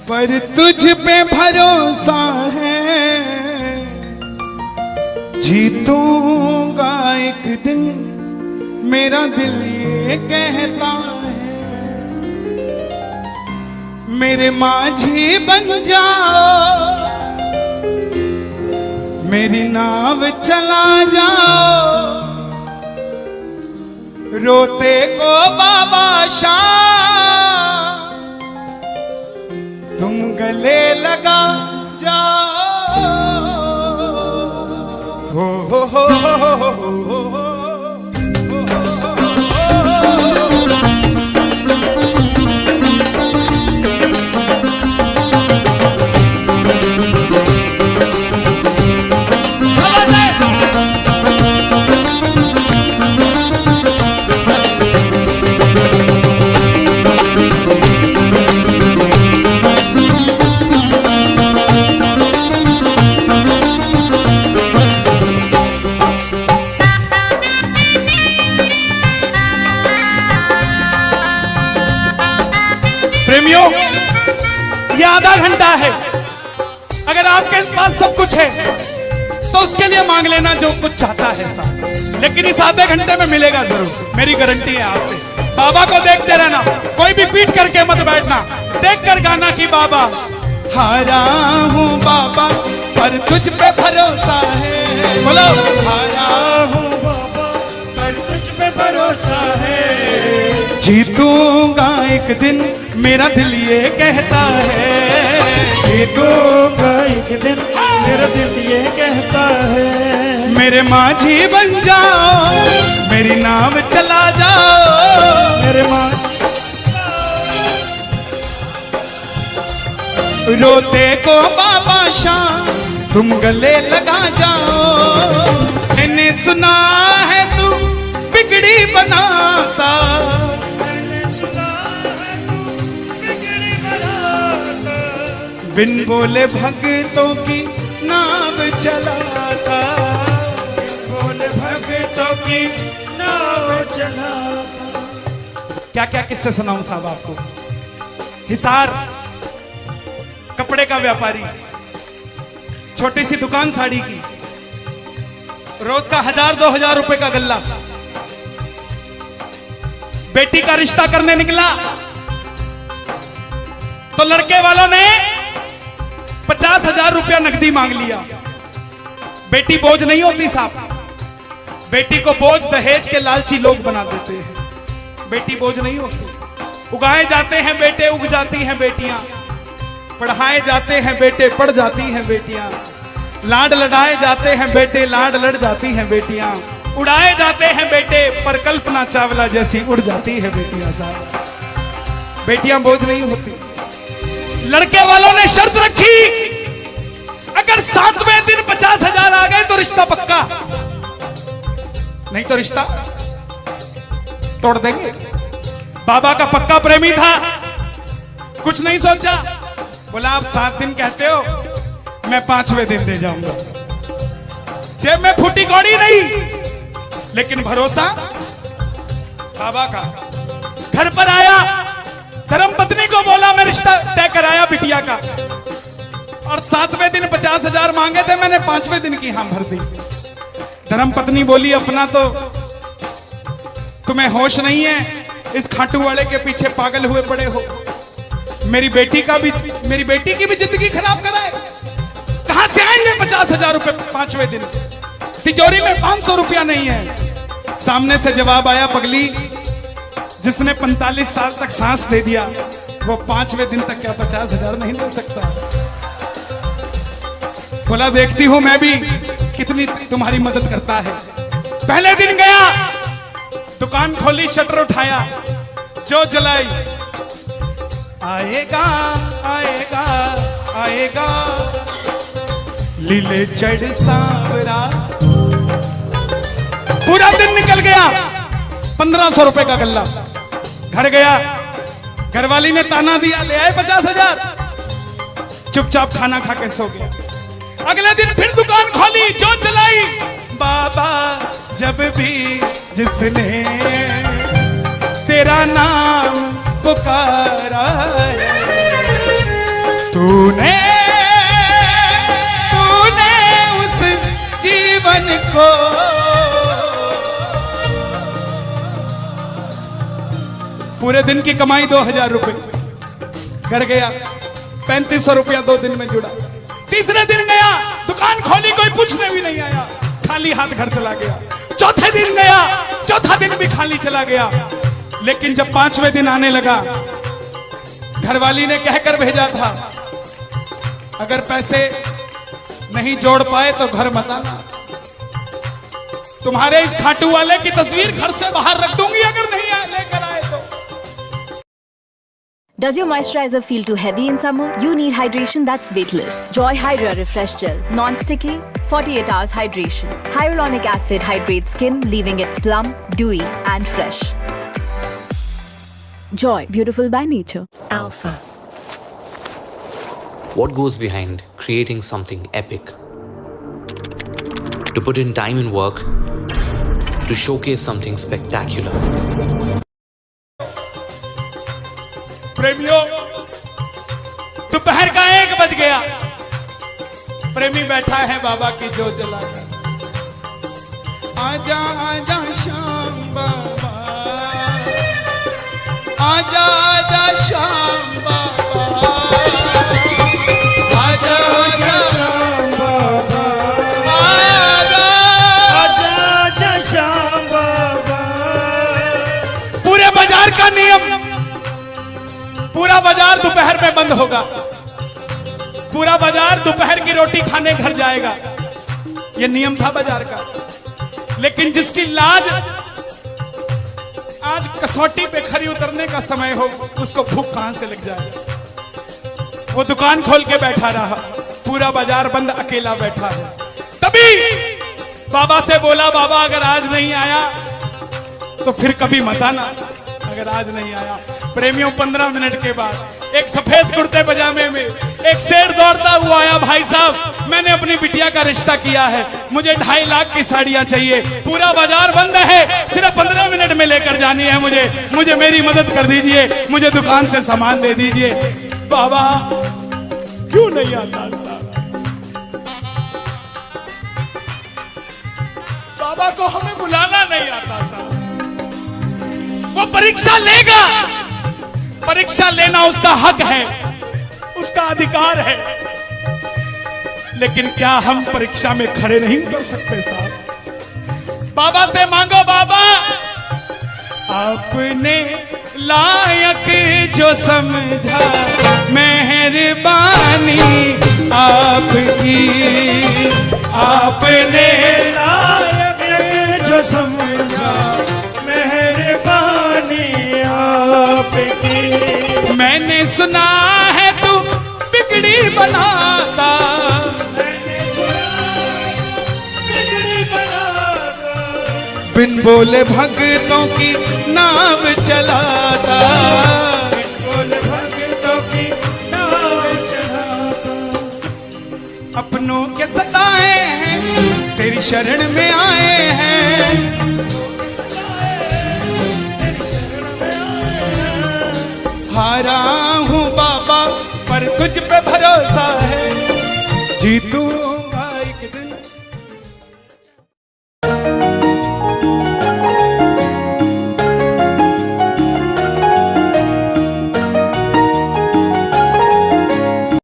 पर तुझ पे भरोसा है, जीतूंगा एक दिन, मेरा दिल ये कहता है। मेरे माझी बन जाओ, मेरी नाव चला जाओ, रोते को बाबा शाह तुम गले लगा जाओ। हो। प्रेमियों, ये आधा घंटा है। अगर आपके पास सब कुछ है तो उसके लिए मांग लेना जो कुछ चाहता है साहब, लेकिन इस आधे घंटे में मिलेगा जरूर, मेरी गारंटी है आपसे। बाबा को देखते रहना, कोई भी पीट करके मत बैठना, देख कर गाना कि बाबा हारा हूँ बाबा पर तुझ पे भरोसा है। बोलो हारा हूँ बाबा पर तुझ पे भरोसा है, जीतूंगा एक दिन, मेरा दिल ये कहता है। जीतूंगा एक दिन, मेरा दिल ये कहता है। मेरे माझी बन जाओ, मेरी नाव चला जाओ, मेरे माझी रोते को बाबा शाह तुम गले लगा जाओ। मैंने सुना है तू बिगड़ी बनाता, बिन बोले भक्तों की नाव चलाता, बिन बोले भक्तों की नाव चलाता। क्या क्या किस्से सुनाऊं साहब आपको। हिसार कपड़े का व्यापारी, छोटी सी दुकान साड़ी की, रोज का 1000-2000 रुपए का गल्ला। बेटी का रिश्ता करने निकला तो लड़के वालों ने 50,000 रुपया नकदी मांग लिया। बेटी बोझ नहीं होती साहब, बेटी को बोझ दहेज के लालची लोग बना देते हैं। बेटी बोझ नहीं होती। उगाए जाते हैं बेटे, उग जाती हैं बेटियां। पढ़ाए जाते हैं बेटे, पढ़ जाती हैं बेटियां। लाड लड़ाए जाते हैं बेटे, लाड लड़ जाती हैं बेटियां। उड़ाए जाते हैं बेटे, पर कल्पना चावला जैसी उड़ जाती है बेटियां साहब। बेटियां बोझ नहीं होती। लड़के वालों ने शर्त रखी, अगर 7वें दिन 50,000 आ गए तो रिश्ता पक्का, नहीं तो रिश्ता तोड़ देंगे। बाबा का पक्का प्रेमी था, कुछ नहीं सोचा, बोला आप 7 दिन कहते हो, मैं 5वें दिन दे जाऊंगा। जेब में फूटी कौड़ी नहीं, लेकिन भरोसा बाबा का। घर पर आया, धर्म पत्नी को बोला मैं रिश्ता तय कराया बिटिया का, और 7वें दिन 50,000 मांगे थे, मैंने 5वें दिन की हां भर दी। धर्म पत्नी बोली अपना तो तुम्हें होश नहीं है, इस खाटू वाले के पीछे पागल हुए पड़े हो। मेरी बेटी की भी जिंदगी खराब कराए, कहां से आएंगे 50,000 रुपए 5वें दिन, तिजोरी में 500 रुपया नहीं है। सामने से जवाब आया, पगली जिसने 45 साल तक सांस दे दिया वो 5वें दिन तक क्या 50,000 नहीं दे सकता। बोला देखती हूं मैं भी कितनी तुम्हारी मदद करता है। पहले दिन गया, दुकान खोली, शटर उठाया, जो जलाई, आएगा आएगा आएगा लीले चढ़ सांवरा। पूरा दिन निकल गया, 1500 रुपए का गल्ला। घर गया, घरवाली ने ताना दिया, ले आए 50,000। चुपचाप खाना खा के सो गया। अगले दिन फिर दुकान खोली, जो चलाई, बाबा जब भी जिसने तेरा नाम पुकारा, तूने उस जीवन को पूरे दिन की कमाई 2000 रुपए, घर गया 3500 रुपया 2 दिन में जुड़ा। तीसरे दिन गया, दुकान खोली, कोई पूछने भी नहीं आया, खाली हाथ घर चला गया। चौथे दिन गया, चौथा दिन भी खाली चला गया। लेकिन जब 5वें दिन आने लगा, घरवाली ने कहकर भेजा था, अगर पैसे नहीं जोड़ पाए तो घर मत आना, तुम्हारे इस खाटू वाले की तस्वीर घर से बाहर रख दूंगी अगर नहीं लेकर आए तो। Does your moisturizer feel too heavy in summer? You need hydration that's weightless. Joy Hydra Refresh Gel. Non-sticky, 48 hours hydration. Hyaluronic acid hydrates skin, leaving it plump, dewy and fresh. Joy, beautiful by nature. Alpha. What goes behind creating something epic? To put in time and work, to showcase something spectacular. प्रेमियों, दोपहर का 1 बज गया, प्रेमी बैठा है बाबा की जोत जलाकर। आजा आजा श्याम बाबा, आजा आजा श्याम बाबा, आजा आजा श्याम बाबा, आजा आजा श्याम बाबा। पूरे बाजार का नियम, पूरा बाजार दोपहर में बंद होगा, पूरा बाजार दोपहर की रोटी खाने घर जाएगा, यह नियम था बाजार का। लेकिन जिसकी लाज आज कसौटी पे खरी उतरने का समय हो, उसको भूख कहां से लग जाए। वो दुकान खोल के बैठा रहा, पूरा बाजार बंद, अकेला बैठा है। तभी बाबा से बोला, बाबा अगर आज नहीं आया तो फिर कभी मत आना, अगर आज नहीं आया। प्रेमियों, 15 मिनट के बाद एक सफेद कुर्ते पजामे में एक शेर दौड़ता हुआ आया। भाई साहब, मैंने अपनी बिटिया का रिश्ता किया है, मुझे 2.5 लाख की साड़ियां चाहिए, पूरा बाजार बंद है, सिर्फ 15 मिनट में लेकर जानी है मुझे मेरी मदद कर दीजिए, मुझे दुकान से सामान दे दीजिए। बाबा क्यों नहीं आता साहब? बाबा को हमें बुलाना नहीं आता साहब। वो परीक्षा लेगा, परीक्षा लेना उसका हक है, उसका अधिकार है, लेकिन क्या हम परीक्षा में खड़े नहीं उतर सकते साहब? बाबा से मांगो, बाबा आपने लायक जो समझा, मेहरबानी आपकी, आपने लायक जो समझा, मेहरबानी आपकी। मैंने सुना है तू बिगड़ी बनाता, बिगड़ी बनाता, बिन बोले भक्तों की नाव चलाता, बिन बोले भक्तों की नाव चलाता। अपनों के सताए हैं, तेरी शरण में आए हैं, हारा हूँ बाबा पर तुझ पे भरोसा है, जीतू